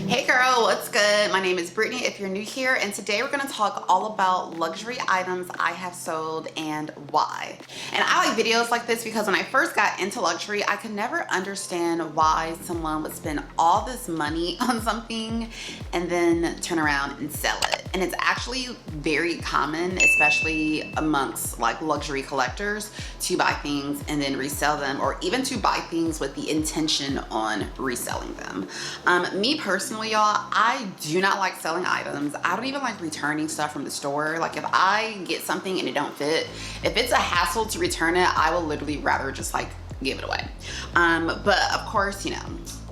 Hey girl, what's good? My name is Brittany if you're new here, and today we're gonna talk all about luxury items I have sold and why. And I like videos like this because when I first got into luxury, I could never understand why someone would spend all this money on something and then turn around and sell it. And it's actually very common, especially amongst like luxury collectors, to buy things and then resell them, or even to buy things with the intention on reselling them. Me personally, y'all, I do not like selling items. I don't even like returning stuff from the store. Like if I get something and it don't fit, if it's a hassle to return it, I will literally rather just like give it away. But of course, you know,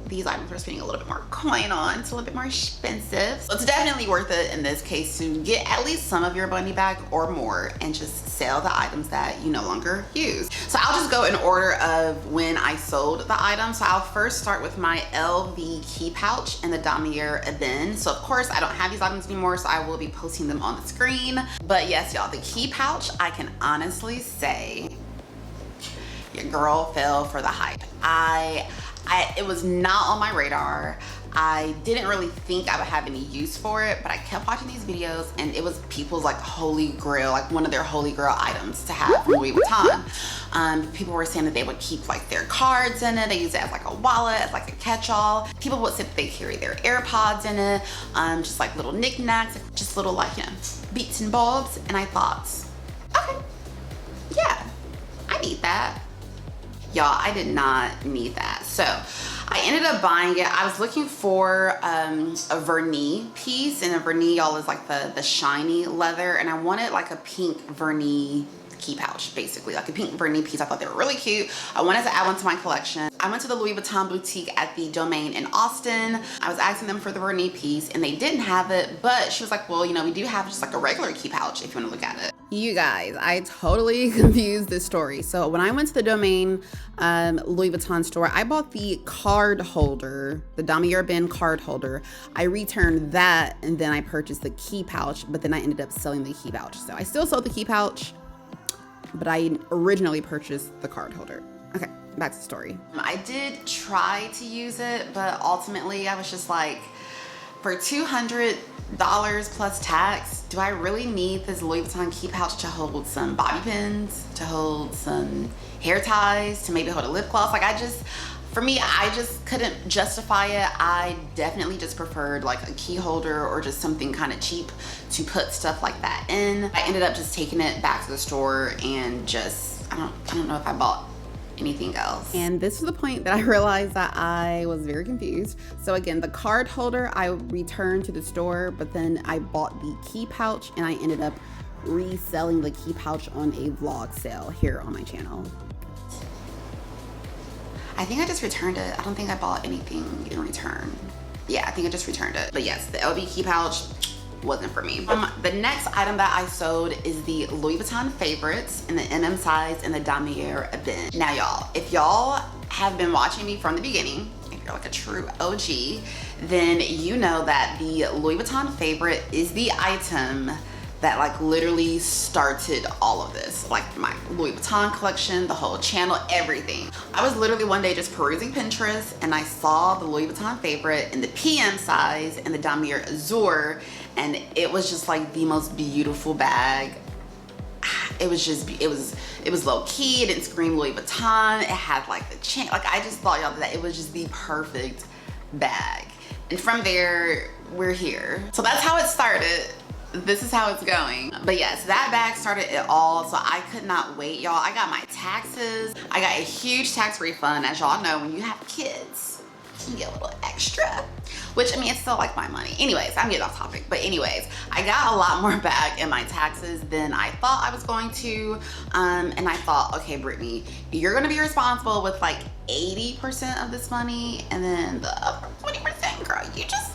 these items we're spending a little bit more coin on. It's a little bit more expensive. So it's definitely worth it in this case to get at least some of your money back or more and just sell the items that you no longer use. So I'll just go in order of when I sold the item. So I'll first start with my LV key pouch and the damier ebene. So of course I don't have these items anymore, so I will be posting them on the screen. But yes, y'all, the key pouch, I can honestly say your girl fell for the hype. It was not on my radar. I didn't really think I would have any use for it, but I kept watching these videos and it was people's like holy grail, like one of their holy grail items to have from Louis Vuitton. People were saying that they would keep like their cards in it. They use it as like a wallet, as like a catch-all. People would say that they carry their AirPods in it, just like little knickknacks, just little like, you know, beats and bobs. And I thought, okay, yeah, I need that. Y'all, I did not need that. So I ended up buying it. I was looking for a vernis piece, and a vernis, y'all, is like the shiny leather, and I wanted like a pink vernis key pouch, basically like a pink vernis piece. I thought they were really cute. I wanted to add one to my collection. I went to the Louis Vuitton boutique at the Domain in Austin. I was asking them for the vernis piece and they didn't have it, but she was like, well, you know, we do have just like a regular key pouch if you want to look at it. You guys, I totally confused this story. So when I went to the Domain Louis Vuitton store, I bought the card holder, the damier ebene card holder. I returned that and then I purchased the key pouch, but then I ended up selling the key pouch. So I still sold the key pouch, but I originally purchased the card holder. Okay, back to the story. I did try to use it, but ultimately I was just like, for $200 plus tax, do I really need this Louis Vuitton key pouch to hold some bobby pins, to hold some hair ties, to maybe hold a lip gloss? Like for me, I just couldn't justify it. I definitely just preferred like a key holder or just something kind of cheap to put stuff like that in. I ended up just taking it back to the store and just, I don't know if I bought anything else. And this is the point that I realized that I was very confused. So again, the card holder I returned to the store, but then I bought the key pouch and I ended up reselling the key pouch on a vlog sale here on my channel. I think I just returned it. I don't think I bought anything in return. Yeah, I think I just returned it. But yes, the LV key pouch wasn't for me. The next item that I sold is the Louis Vuitton Favorites in the MM size and the damier ebene. Now y'all, if y'all have been watching me from the beginning, if you're like a true OG, then you know that the Louis Vuitton Favorite is the item that like literally started all of this, like my Louis Vuitton collection, the whole channel, everything. I was literally one day just perusing Pinterest and I saw the Louis Vuitton Favorite in the PM size and the damier azur, and it was just like the most beautiful bag. It was low key, it didn't scream Louis Vuitton, it had like the chain, like I just thought, y'all, that it was just the perfect bag. And from there, we're here. So that's how it started. This is how it's going. But yes, that bag started it all, so I could not wait, y'all. I got my taxes. I got a huge tax refund. As y'all know, when you have kids, you get a little extra, which I mean, it's still like my money. Anyways, I'm getting off topic, but anyways, I got a lot more back in my taxes than I thought I was going to. And I thought, okay, Brittany, you're gonna be responsible with like 80% of this money, and then the other 20%, girl, you just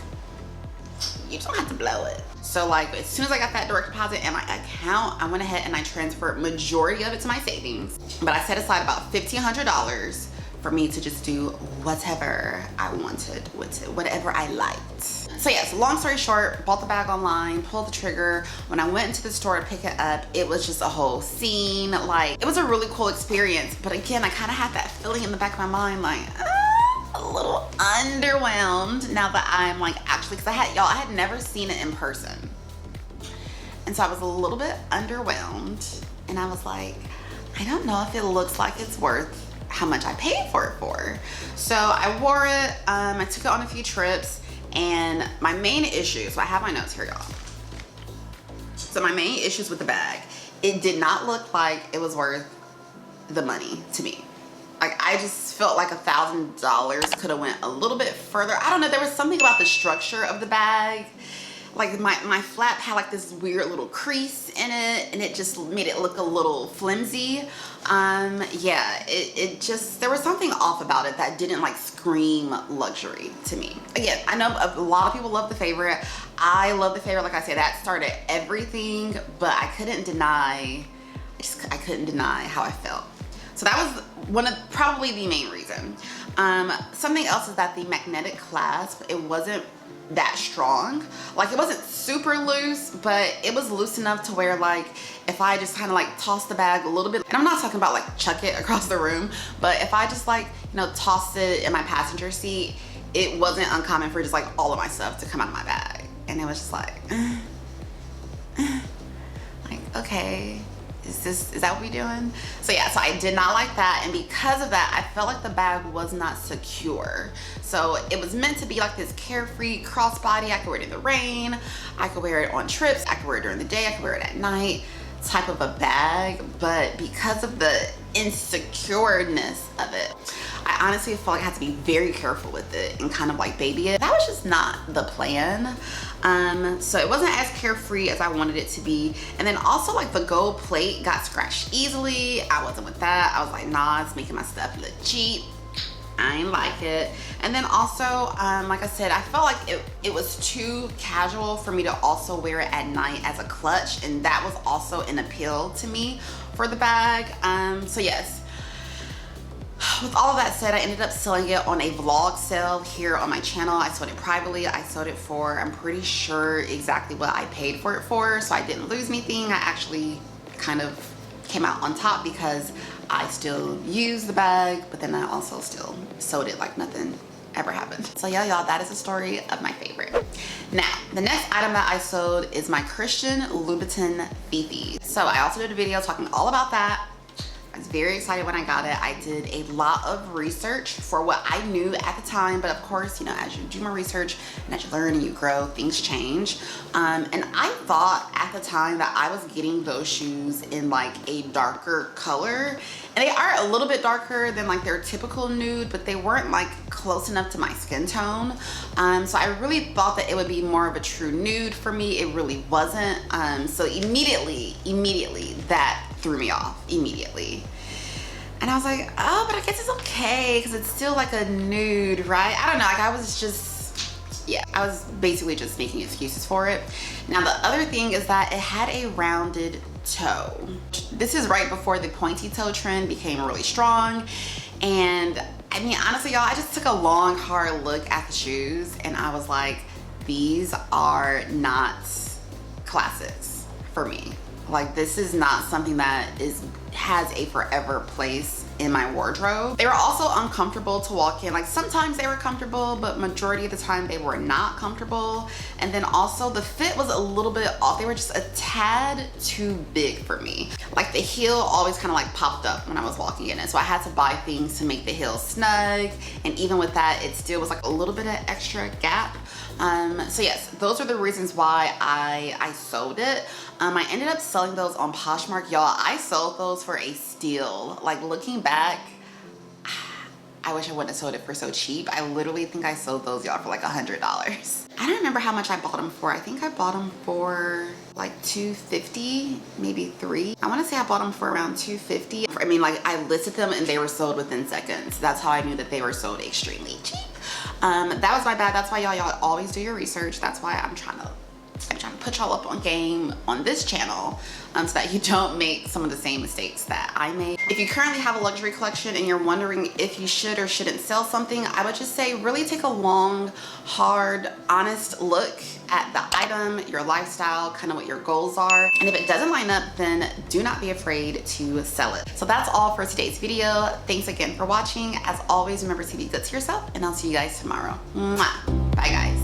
don't have to blow it. So like as soon as I got that direct deposit in my account, I went ahead and I transferred majority of it to my savings. But I set aside about $1,500 for me to just do whatever I wanted with it, whatever I liked. So yes, long story short, bought the bag online, pulled the trigger. When I went into the store to pick it up, it was just a whole scene. Like, it was a really cool experience. But again, I kind of had that feeling in the back of my mind, like, a little underwhelmed now that I'm like actually, because I had never seen it in person. And so I was a little bit underwhelmed, and I was like, I don't know if it looks like it's worth how much I paid for it for. So I wore it, I took it on a few trips, and my main issue, so I have my notes here, y'all. So my main issues with the bag, it did not look like it was worth the money to me. Like, I just felt like $1,000 could have went a little bit further. I don't know, there was something about the structure of the bag. Like my flap had like this weird little crease in it, and it just made it look a little flimsy. Yeah, it just, there was something off about it that didn't like scream luxury to me. Again, I know a lot of people love the Favorite. I love the Favorite. Like I said, that started everything, but I couldn't deny how I felt. So that was probably the main reason. Something else is that the magnetic clasp, it wasn't that strong. Like, it wasn't super loose, but it was loose enough to where, like, if I just kind of like toss the bag a little bit, and I'm not talking about like chuck it across the room, but if I just like, you know, tossed it in my passenger seat, it wasn't uncommon for just like all of my stuff to come out of my bag. And it was just like, like, okay, is that what we doing? So yeah, so I did not like that, and because of that, I felt like the bag was not secure. So it was meant to be like this carefree crossbody. I could wear it in the rain, I could wear it on trips, I could wear it during the day, I could wear it at night type of a bag. But because of the insecureness of it, I honestly felt like I had to be very careful with it and kind of like baby it. That was just not the plan. So it wasn't as carefree as I wanted it to be. And then also, like, the gold plate got scratched easily. I wasn't with that. I was like, nah, it's making my stuff look cheap. I ain't like it. And then also, like I said, I felt like it was too casual for me to also wear it at night as a clutch, and that was also an appeal to me for the bag. So yes, with all of that said, I ended up selling it on a vlog sale here on my channel. I sold it privately. I sold it for, I'm pretty sure exactly what I paid for it for, so I didn't lose anything. I actually kind of came out on top because I still use the bag, but then I also still sold it like nothing ever happened. So yeah, y'all, that is the story of my Favorite. Now, the next item that I sold is my Christian Louboutin Fifi. So I also did a video talking all about that. I was very excited when I got it. I did a lot of research for what I knew at the time, but of course, you know, as you do more research and as you learn and you grow, things change. And I thought at the time that I was getting those shoes in like a darker color, and they are a little bit darker than like their typical nude, but they weren't like close enough to my skin tone. So I really thought that it would be more of a true nude for me. It really wasn't. So immediately that threw me off immediately. And I was like, oh, but I guess it's okay because it's still like a nude, right? I don't know, like I was just, yeah, I was basically just making excuses for it. Now the other thing is that it had a rounded toe. This is right before the pointy toe trend became really strong. And I mean, honestly, y'all, I just took a long, hard look at the shoes and I was like, these are not classics for me. Like, this is not something that has a forever place in my wardrobe. They were also uncomfortable to walk in. Like, sometimes they were comfortable, but majority of the time they were not comfortable. And then also the fit was a little bit off. They were just a tad too big for me. Like, the heel always kind of like popped up when I was walking in it. So I had to buy things to make the heel snug. And even with that, it still was like a little bit of extra gap. So yes, those are the reasons why I sold it. I ended up selling those on Poshmark. Y'all, I sold those for a steal. Like, looking back, I wish I wouldn't have sold it for so cheap. I literally think I sold those, y'all, for like $100. I don't remember how much I bought them for. I think I bought them for like $250, maybe $3. I want to say I bought them for around $250. I mean, like, I listed them and they were sold within seconds. That's how I knew that they were sold extremely cheap. That was my bad. That's why y'all always do your research. That's why I'm trying to put y'all up on game on this channel so that you don't make some of the same mistakes that I made. If you currently have a luxury collection and you're wondering if you should or shouldn't sell something, I would just say really take a long, hard, honest look at the item, your lifestyle, kind of what your goals are. And if it doesn't line up, then do not be afraid to sell it. So that's all for today's video. Thanks again for watching. As always, remember to be good to yourself, and I'll see you guys tomorrow. Mwah. Bye guys.